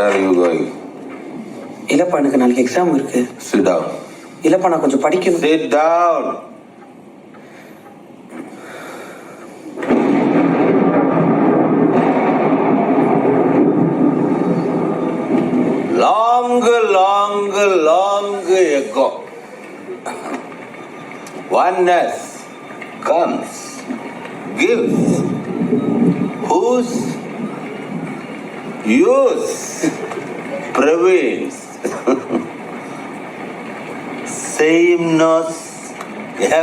are you going? இல்லப்பா எனக்கு நாளைக்கு எக்ஸாம் இருக்கு. Sit down. இல்லப்பா நான் கொஞ்சம் படிக்கணும். Sit down. Long ago, oneness comes, gives, whose use prevails. Sameness,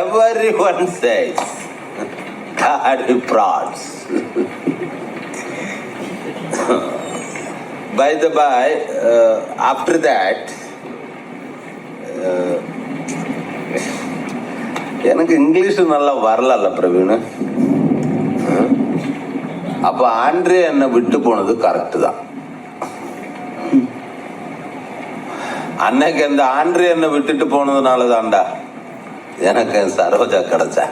everyone says, God prods. By the by, after that, எனக்கு இங்கிலீஷ் நல்லா வரல பிரவீன். அப்ப ஆண்ட்ரே என்னை விட்டு போனது கரெக்டு தான். அன்னைக்கு அந்த ஆண்ட்ரே என்னை விட்டுட்டு போனதுனால தான்டா எனக்கு சரோஜா கிடைச்சா.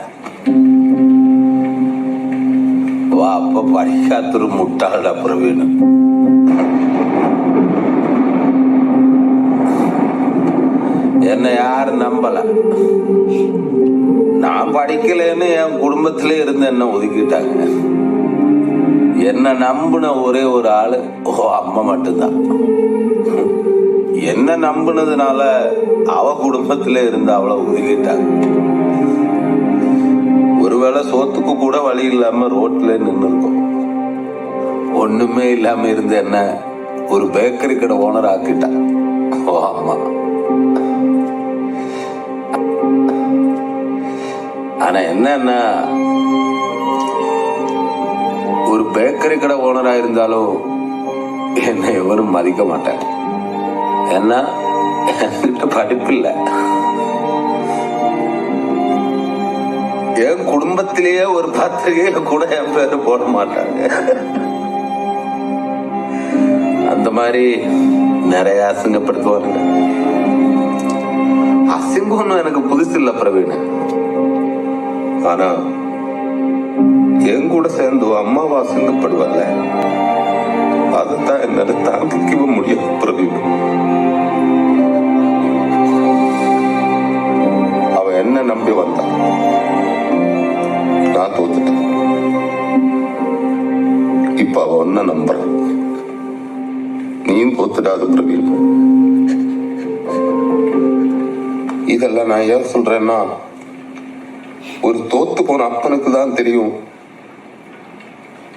வா அப்ப படிக்காத்துரு முட்டாளா பிரவீன். என்னை யாரும் நம்பல. நான் படிக்கலன்னு என் குடும்பத்திலே இருந்து என்ன ஒதுக்கிட்டாங்க. என்ன நம்பின ஒரே ஒரு ஆளு அம்மா மட்டும்தான். என்ன நம்பினதுனால அவ குடும்பத்திலே இருந்து அவளை ஒதுக்கிட்டாங்க. ஒருவேளை சோத்துக்கு கூட வழி இல்லாம ரோட்ல நின்று இருக்கும். ஒண்ணுமே இல்லாம இருந்து என்ன ஒரு பேக்கரி கடை ஓனர் ஆக்கிட்டான். ஆமா. ஆனா என்னன்னா ஒரு பேக்கரி கடை ஓனரா இருந்தாலும் என்னை எவரும் மதிக்க மாட்டாங்க. ஏன்னா என்கிட்ட படிப்பு இல்லை. என் குடும்பத்திலேயே ஒரு பத்திரிகையில கூட என் பேரு போட மாட்டாங்க. அந்த மாதிரி நிறைய அசிங்கப்படுத்துவாருங்க. அசிங்கம்னு எனக்கு புதுசு இல்ல பிரவீன். ஆனா என் கூட சேர்ந்து அம்மாவை அசிங்கப்படுவல்ல, அதுதான் என்னால தாங்கிக்க முடியும் பிரவீன். அவ என்ன நம்பி வந்தான், நான் தோத்துட்டேன். இப்ப அவ ஒன்ன நம்புறான், நீயும் தோத்துடாது பிரவீன். இதெல்லாம் நான் ஏன் சொல்றேன்னா, ஒரு தோத்து போன அப்பனுக்கு தான் தெரியும்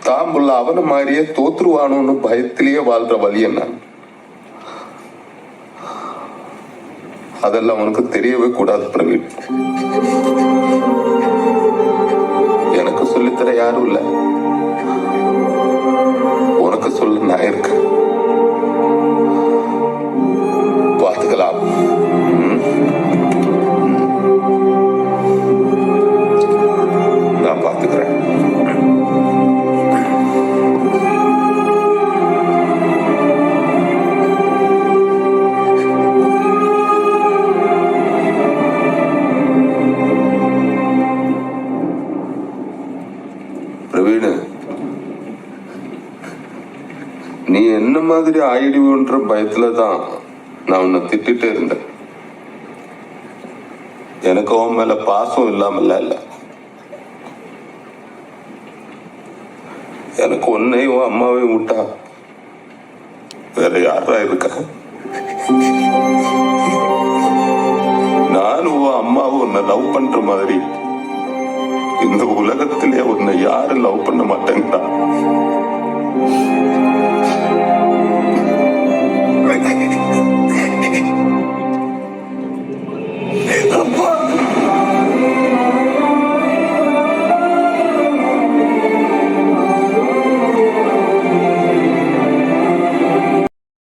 தாம்புள்ள அவன மாதிரியே தோத்துருவானோன்னு பயத்திலேயே வாழ்ற வழி என்ன. அதெல்லாம் உனக்கு தெரியவே கூடாது பிரவீன். எனக்கு சொல்லித்தர யாரும் இல்ல, உனக்கு சொல்ல நான் இருக்கேன். பார்த்துக்கலாம். நான் பார்த்துக்கிறேன். பிரவீன், நீ என்ன மாதிரி ஆயிடுவோன்ற பயத்துலதான் நான் உன்னை திட்டிட்டே இருந்தேன். எனக்கு உன் மேல பாசம் இல்லாமல்ல இல்ல, எனக்கு உன்னையும் அம்மாவையும் விட்டா வேற யாரா இருக்கா? நானும் அம்மாவும் உன்னை லவ் பண்ற மாதிரி இந்த உலகத்திலே உன்னை யாரும் லவ் பண்ண மாட்டேங்கிறா.